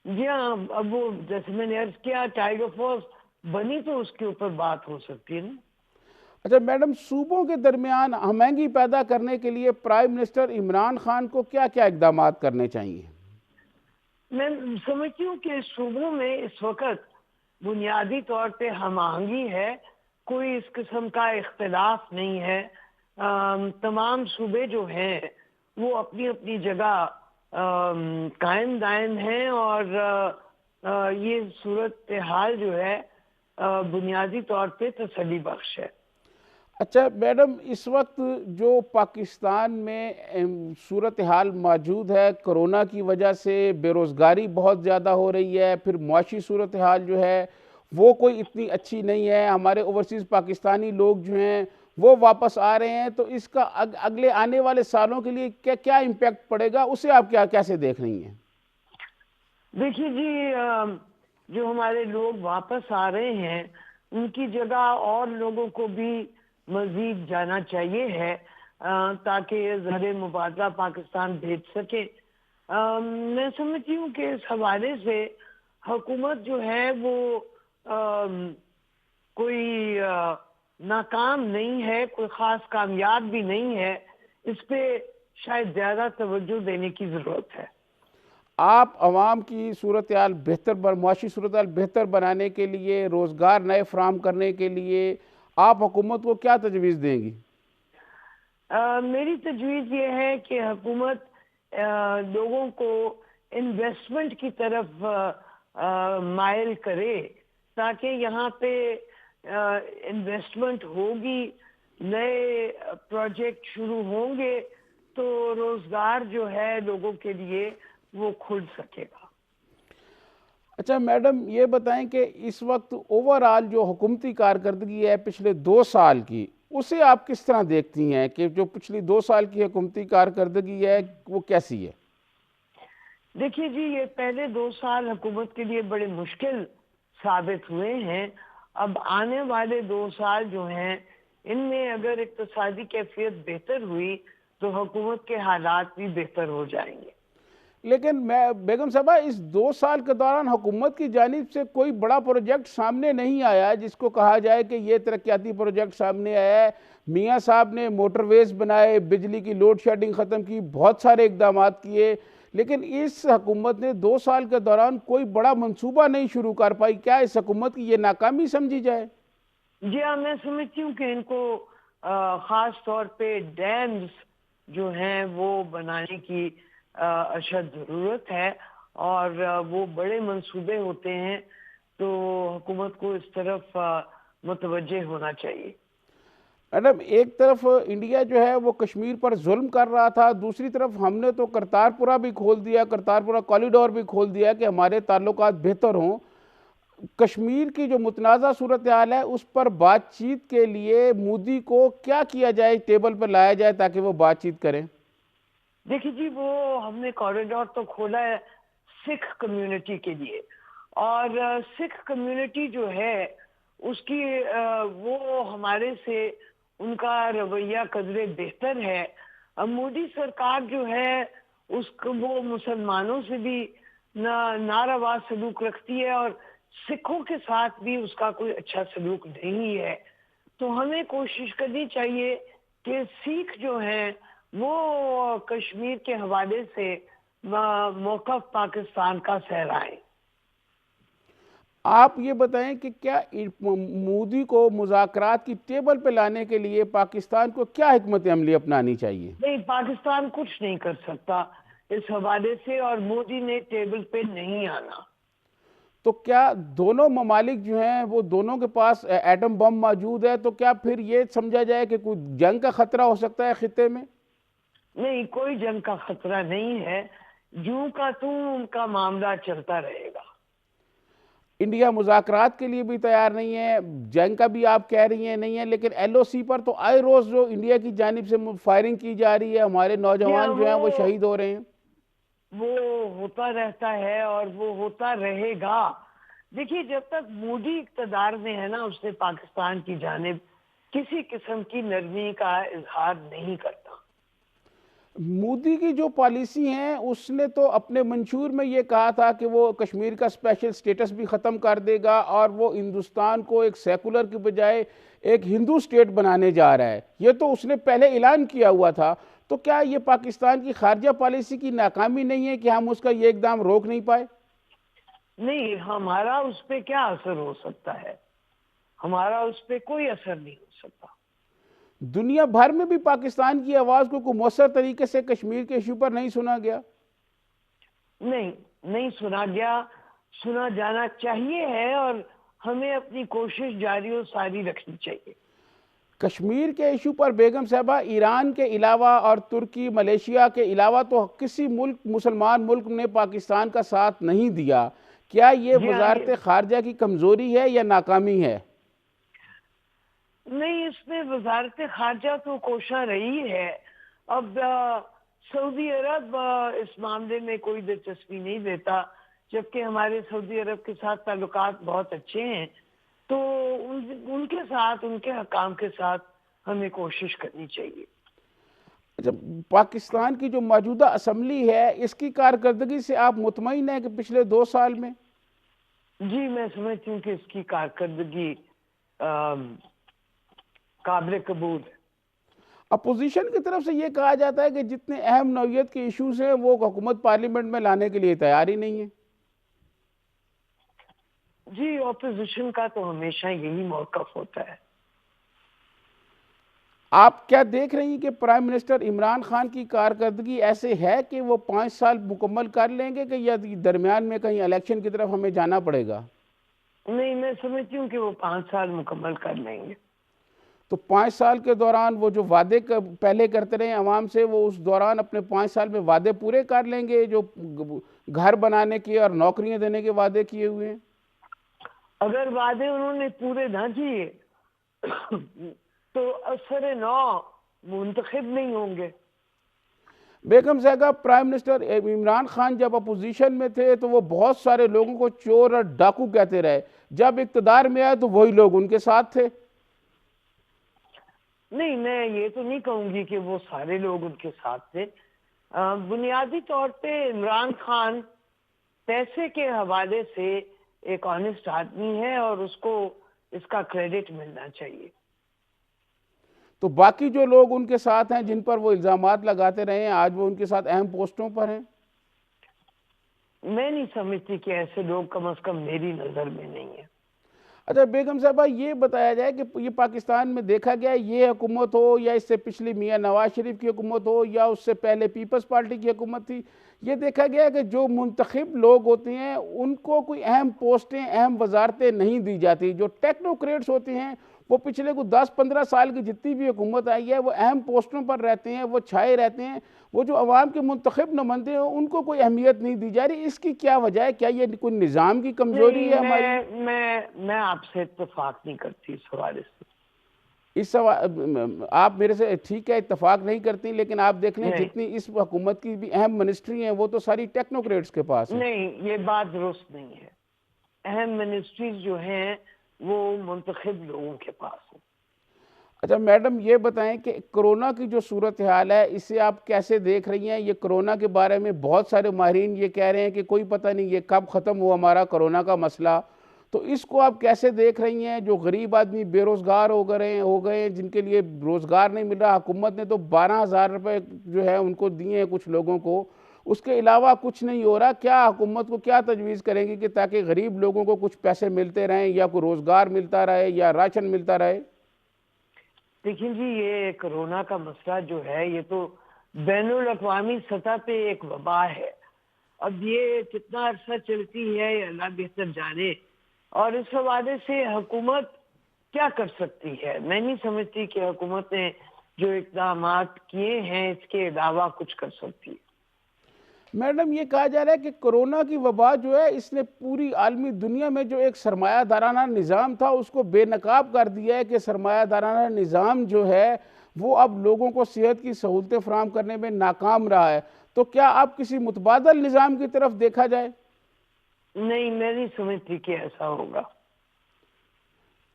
جی ہاں، اب وہ جیسے میں نے عرض کیا، ٹائیگر فورس بنی تو اس کے اوپر بات ہو سکتی ہے نا۔ اچھا میڈم، صوبوں کے درمیان ہم آہنگی پیدا کرنے کے لیے پرائم منسٹر عمران خان کو کیا کیا اقدامات کرنے چاہیے؟ میں سمجھتی ہوں کہ صوبوں میں اس وقت بنیادی طور پہ ہم آہنگی ہے، کوئی اس قسم کا اختلاف نہیں ہے۔ تمام صوبے جو ہیں وہ اپنی اپنی جگہ قائم دائم ہیں، اور یہ صورتحال جو ہے بنیادی طور پہ تسلی بخش ہے۔ اچھا میڈم، اس وقت جو پاکستان میں صورتحال موجود ہے، کرونا کی وجہ سے بے روزگاری بہت زیادہ ہو رہی ہے، پھر معاشی صورتحال جو ہے وہ کوئی اتنی اچھی نہیں ہے، ہمارے اوورسیز پاکستانی لوگ جو ہیں وہ واپس آ رہے ہیں، تو اس کا اگلے آنے والے سالوں کے لیے کیا کیا امپیکٹ پڑے گا، اسے آپ کیسے دیکھ رہی ہیں؟ دیکھیے جی، جو ہمارے لوگ واپس آ رہے ہیں ان کی جگہ اور لوگوں کو بھی مزید جانا چاہیے ہے، تاکہ زر مبادلہ پاکستان بھیج سکے۔ میں سمجھتی ہوں کہ اس حوالے سے حکومت جو ہے وہ کوئی ناکام نہیں ہے، کوئی خاص کامیاب بھی نہیں ہے، اس پہ شاید زیادہ توجہ دینے کی ضرورت ہے۔ آپ عوام کی صورتحال معاشی صورتحال بہتر بنانے کے لیے، روزگار نئے فراہم کرنے کے لیے آپ حکومت کو کیا تجویز دیں گی؟ میری تجویز یہ ہے کہ حکومت لوگوں کو انویسٹمنٹ کی طرف مائل کرے، تاکہ یہاں پہ انویسٹمنٹ ہوگی، نئے پروجیکٹ شروع ہوں گے تو روزگار جو ہے لوگوں کے لیے وہ کھل سکے گا۔ اچھا میڈم، یہ بتائیں کہ اس وقت اوورآل جو حکومتی کارکردگی ہے پچھلے 2 سال کی، اسے آپ کس طرح دیکھتی ہیں کہ جو پچھلی 2 سال کی حکومتی کارکردگی ہے وہ کیسی ہے؟ دیکھیے جی، یہ پہلے 2 سال حکومت کے لیے بڑے مشکل ثابت ہوئے ہیں. اب آنے والے 2 سال جو ہیں ان میں اگر اقتصادی کیفیت بہتر ہوئی تو حکومت کے حالات بھی بہتر ہو جائیں گے. لیکن میں بیگم صاحبہ اس 2 سال کے دوران حکومت کی جانب سے کوئی بڑا پروجیکٹ سامنے نہیں آیا جس کو کہا جائے کہ یہ ترقیاتی پروجیکٹ سامنے آیا ہے. میاں صاحب نے موٹر ویز بنائے، بجلی کی لوڈ شیڈنگ ختم کی، بہت سارے اقدامات کیے، لیکن اس حکومت نے 2 سال کے دوران کوئی بڑا منصوبہ نہیں شروع کر پائی. کیا اس حکومت کی یہ ناکامی سمجھی جائے؟ جی ہاں، میں سمجھتی ہوں کہ ان کو خاص طور پہ ڈیمز جو ہیں وہ بنانے کی اشد ضرورت ہے، اور وہ بڑے منصوبے ہوتے ہیں تو حکومت کو اس طرف متوجہ ہونا چاہیے. میڈم، ایک طرف انڈیا جو ہے وہ کشمیر پر ظلم کر رہا تھا، دوسری طرف ہم نے تو کرتارپورہ بھی کھول دیا، کرتارپورہ کوریڈور بھی کھول دیا کہ ہمارے تعلقات بہتر ہوں. کشمیر کی جو متنازع صورتحال ہے اس پر بات چیت کے لیے مودی کو کیا کیا جائے، ٹیبل پر لایا جائے تاکہ وہ بات چیت کریں؟ دیکھیے جی، وہ ہم نے کوریڈور تو کھولا ہے سکھ کمیونٹی کے لیے، اور سکھ کمیونٹی جو ہے اس کی وہ ہمارے سے ان کا رویہ قدرے بہتر ہے. اب مودی سرکار جو ہے اس کو وہ مسلمانوں سے بھی ناروا سلوک رکھتی ہے، اور سکھوں کے ساتھ بھی اس کا کوئی اچھا سلوک نہیں ہے. تو ہمیں کوشش کرنی چاہیے کہ سکھ جو ہیں وہ کشمیر کے حوالے سے موقف پاکستان کا سہرائیں. آپ یہ بتائیں کہ کیا مودی کو مذاکرات کی ٹیبل پہ لانے کے لیے پاکستان کو کیا حکمت عملی اپنانی چاہیے؟ نہیں، پاکستان کچھ نہیں کر سکتا اس حوالے سے، اور مودی نے ٹیبل پہ نہیں آنا. تو کیا دونوں ممالک جو ہیں وہ دونوں کے پاس ایٹم بم موجود ہے، تو کیا پھر یہ سمجھا جائے کہ کوئی جنگ کا خطرہ ہو سکتا ہے خطے میں؟ نہیں، کوئی جنگ کا خطرہ نہیں ہے. جوں کا توں ان کا معاملہ چلتا رہے گا. انڈیا مذاکرات کے لیے بھی تیار نہیں ہے، جنگ کا بھی آپ کہہ رہی ہیں نہیں ہے، لیکن ایل او سی پر تو آئے روز جو انڈیا کی جانب سے فائرنگ کی جا رہی ہے، ہمارے جی ہاں، نوجوان جو ہیں وہ شہید ہو رہے ہیں. وہ ہوتا رہتا ہے اور وہ ہوتا رہے گا. دیکھیے، جب تک مودی اقتدار میں ہے نا، اس نے پاکستان کی جانب کسی قسم کی نرمی کا اظہار نہیں کرتا. مودی کی جو پالیسی ہیں اس نے تو اپنے منشور میں یہ کہا تھا کہ وہ کشمیر کا اسپیشل سٹیٹس بھی ختم کر دے گا اور وہ ہندوستان کو ایک سیکولر کی بجائے ایک ہندو سٹیٹ بنانے جا رہا ہے. یہ تو اس نے پہلے اعلان کیا ہوا تھا. تو کیا یہ پاکستان کی خارجہ پالیسی کی ناکامی نہیں ہے کہ ہم اس کا یہ اقدام روک نہیں پائے؟ نہیں، ہمارا اس پہ کیا اثر ہو سکتا ہے؟ ہمارا اس پہ کوئی اثر نہیں ہو سکتا. دنیا بھر میں بھی پاکستان کی آواز کو کوئی مؤثر طریقے سے کشمیر کے ایشو پر نہیں سنا گیا. نہیں سنا گیا. سنا جانا چاہیے ہے، اور ہمیں اپنی کوشش جاری و ساری رکھنی چاہیے. کشمیر کے ایشو پر بیگم صاحبہ ایران کے علاوہ اور ترکی، ملیشیا کے علاوہ تو کسی مسلمان ملک نے پاکستان کا ساتھ نہیں دیا. کیا یہ جی ہاں، وزارت خارجہ کی کمزوری ہے یا ناکامی ہے؟ نہیں، اس میں وزارت خارجہ تو کوشاں رہی ہے. اب سعودی عرب اس معاملے میں کوئی دلچسپی نہیں دیتا، جبکہ ہمارے سعودی عرب کے ساتھ تعلقات بہت اچھے ہیں. تو ان کے ساتھ، ان کے حکام کے ساتھ ہمیں کوشش کرنی چاہیے. پاکستان کی جو موجودہ اسمبلی ہے اس کی کارکردگی سے آپ مطمئن ہیں کہ پچھلے 2 سال میں؟ جی، میں سمجھتی ہوں کہ اس کی کارکردگی قابل قبول ہے. اپوزیشن کی طرف سے یہ کہا جاتا ہے کہ جتنے اہم نوعیت کے ایشوز ہیں وہ حکومت پارلیمنٹ میں لانے کے لیے تیار ہی نہیں ہے. جی، اپوزیشن کا تو ہمیشہ یہی موقف ہوتا ہے. آپ کیا دیکھ رہی ہیں کہ پرائم منسٹر عمران خان کی کارکردگی ایسے ہے کہ وہ 5 سال مکمل کر لیں گے کہ یا درمیان میں کہیں الیکشن کی طرف ہمیں جانا پڑے گا؟ نہیں، میں سمجھتی ہوں کہ وہ 5 سال مکمل کر لیں گے. تو 5 سال کے دوران وہ جو وعدے پہلے کرتے رہے عوام سے، وہ اس دوران اپنے 5 سال میں وعدے پورے کر لیں گے جو گھر بنانے کے اور نوکریاں دینے کے وعدے کیے ہوئے ہیں؟ اگر وعدے انہوں نے پورے نہ کیے تو اثر نو منتخب نہیں ہوں گے. بیگم صاحبہ، پرائم منسٹر عمران خان جب اپوزیشن میں تھے تو وہ بہت سارے لوگوں کو چور اور ڈاکو کہتے رہے، جب اقتدار میں آئے تو وہی لوگ ان کے ساتھ تھے۔ نہیں، میں یہ تو نہیں کہوں گی کہ وہ سارے لوگ ان کے ساتھ تھے۔ بنیادی طور پہ عمران خان پیسے کے حوالے سے ایک آنےسٹ آدمی ہے اور اس کو اس کا کریڈٹ ملنا چاہیے۔ تو باقی جو لوگ ان کے ساتھ ہیں جن پر وہ الزامات لگاتے رہے ہیں، آج وہ ان کے ساتھ اہم پوسٹوں پر ہیں؟ میں نہیں سمجھتی کہ ایسے لوگ کم از کم میری نظر میں نہیں ہیں۔ اچھا بیگم صاحبہ، یہ بتایا جائے کہ یہ پاکستان میں دیکھا گیا ہے، یہ حکومت ہو یا اس سے پچھلی میاں نواز شریف کی حکومت ہو یا اس سے پہلے پیپلز پارٹی کی حکومت تھی، یہ دیکھا گیا ہے کہ جو منتخب لوگ ہوتے ہیں ان کو کوئی اہم پوسٹیں، اہم وزارتیں نہیں دی جاتی۔ جو ٹیکنوکریٹس ہوتے ہیں وہ پچھلے کو 10-15 سال کی جتنی بھی حکومت آئی ہے وہ اہم پوسٹوں پر رہتے ہیں، وہ چھائے رہتے ہیں۔ وہ جو عوام کے منتخب نمائندے ہیں ان کو کوئی اہمیت نہیں دی جا رہی، اس کی کیا وجہ ہے؟ کیا یہ کوئی نظام کی کمزوری ہے ہماری؟ میں آپ سے اتفاق نہیں کرتی اس حوالے سے۔ اس آپ میرے سے ٹھیک ہے اتفاق نہیں کرتی، لیکن آپ دیکھ لیں جتنی اس حکومت کی بھی اہم منسٹری ہیں وہ تو ساری ٹیکنوکریٹس کے پاس ہیں۔ نہیں، یہ بات درست نہیں ہے۔ اہم منسٹریز جو ہیں وہ منتخب لوگوں کے پاس ہیں۔ اچھا میڈم، یہ بتائیں کہ کرونا کی جو صورتحال ہے اسے آپ کیسے دیکھ رہی ہیں؟ یہ کرونا کے بارے میں بہت سارے ماہرین یہ کہہ رہے ہیں کہ کوئی پتہ نہیں یہ کب ختم ہوا ہمارا کرونا کا مسئلہ، تو اس کو آپ کیسے دیکھ رہی ہیں؟ جو غریب آدمی بے روزگار ہو گئے ہیں، جن کے لیے روزگار نہیں مل رہا، حکومت نے تو 12,000 روپے جو ہے ان کو دیے ہیں کچھ لوگوں کو، اس کے علاوہ کچھ نہیں ہو رہا۔ کیا حکومت کو کیا تجویز کریں گی کہ تاکہ غریب لوگوں کو کچھ پیسے ملتے رہیں یا کوئی روزگار ملتا رہے یا راشن ملتا رہے؟ دیکھیں جی، یہ کرونا کا مسئلہ جو ہے یہ تو بین الاقوامی سطح پہ ایک وبا ہے۔ اب یہ کتنا عرصہ چلتی ہے یہ اللہ بہتر جانے، اور اس حوالے سے حکومت کیا کر سکتی ہے؟ میں نہیں سمجھتی کہ حکومت نے جو اقدامات کیے ہیں اس کے علاوہ کچھ کر سکتی ہے۔ میڈم، یہ کہا جا رہا ہے کہ کرونا کی وبا جو ہے اس نے پوری عالمی دنیا میں جو ایک سرمایہ دارانہ نظام تھا اس کو بے نقاب کر دیا ہے، کہ سرمایہ دارانہ نظام جو ہے وہ اب لوگوں کو صحت کی سہولتیں فراہم کرنے میں ناکام رہا ہے۔ تو کیا اب کسی متبادل نظام کی طرف دیکھا جائے؟ نہیں، میں نہیں سمجھتی کہ ایسا ہوگا۔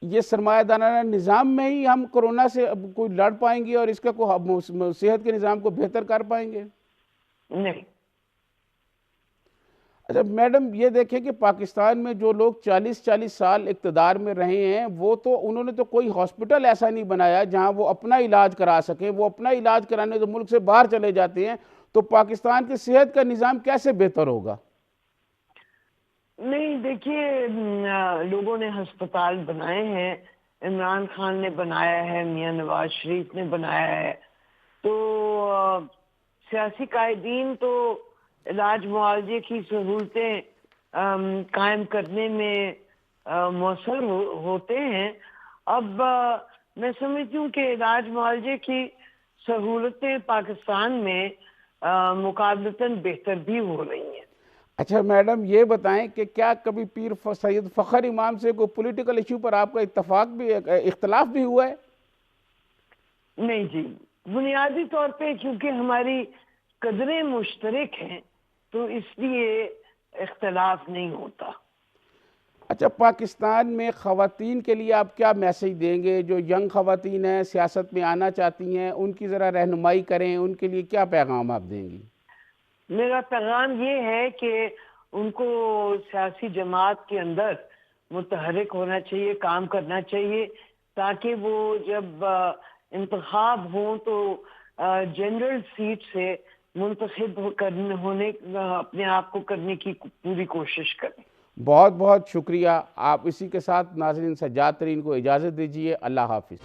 یہ سرمایہ دارانہ نظام میں ہی ہم کرونا سے اب کوئی لڑ پائیں گے اور اس کا کوئی صحت کے نظام کو بہتر کر پائیں گے؟ نہیں۔ اچھا میڈم، یہ دیکھیں کہ پاکستان میں جو لوگ 40 سال اقتدار میں رہے ہیں وہ تو انہوں نے تو کوئی ہاسپٹل ایسا نہیں بنایا جہاں وہ اپنا علاج کرا سکیں۔ وہ اپنا علاج کرانے تو ملک سے باہر چلے جاتے ہیں، تو پاکستان کے صحت کا نظام کیسے بہتر ہوگا؟ نہیں، دیکھیے، لوگوں نے ہسپتال بنائے ہیں، عمران خان نے بنایا ہے، میاں نواز شریف نے بنایا ہے، تو سیاسی قائدین تو علاج معالجے کی سہولتیں قائم کرنے میں مؤثر ہوتے ہیں۔ اب میں سمجھتی ہوں کہ علاج معالجے کی سہولتیں پاکستان میں مقابلتاً بہتر بھی ہو رہی ہیں۔ اچھا میڈم، یہ بتائیں کہ کیا کبھی پیر سید فخر امام سے کوئی پولیٹیکل ایشو پر آپ کا اختلاف بھی ہوا ہے؟ نہیں جی، بنیادی طور پہ کیونکہ ہماری قدریں مشترک ہیں تو اس لیے اختلاف نہیں ہوتا۔ اچھا، پاکستان میں خواتین کے لیے آپ کیا میسیج دیں گے؟ جو ینگ خواتین ہیں، سیاست میں آنا چاہتی ہیں، ان کی ذرا رہنمائی کریں، ان کے لیے کیا پیغام آپ دیں گی؟ میرا پیغام یہ ہے کہ ان کو سیاسی جماعت کے اندر متحرک ہونا چاہیے، کام کرنا چاہیے، تاکہ وہ جب انتخاب ہوں تو جنرل سیٹ سے منتخب ہونے اپنے آپ کو کرنے کی پوری کوشش کریں۔ بہت بہت شکریہ۔ آپ اسی کے ساتھ ناظرین سجاد ترین کو اجازت دیجیے۔ اللہ حافظ۔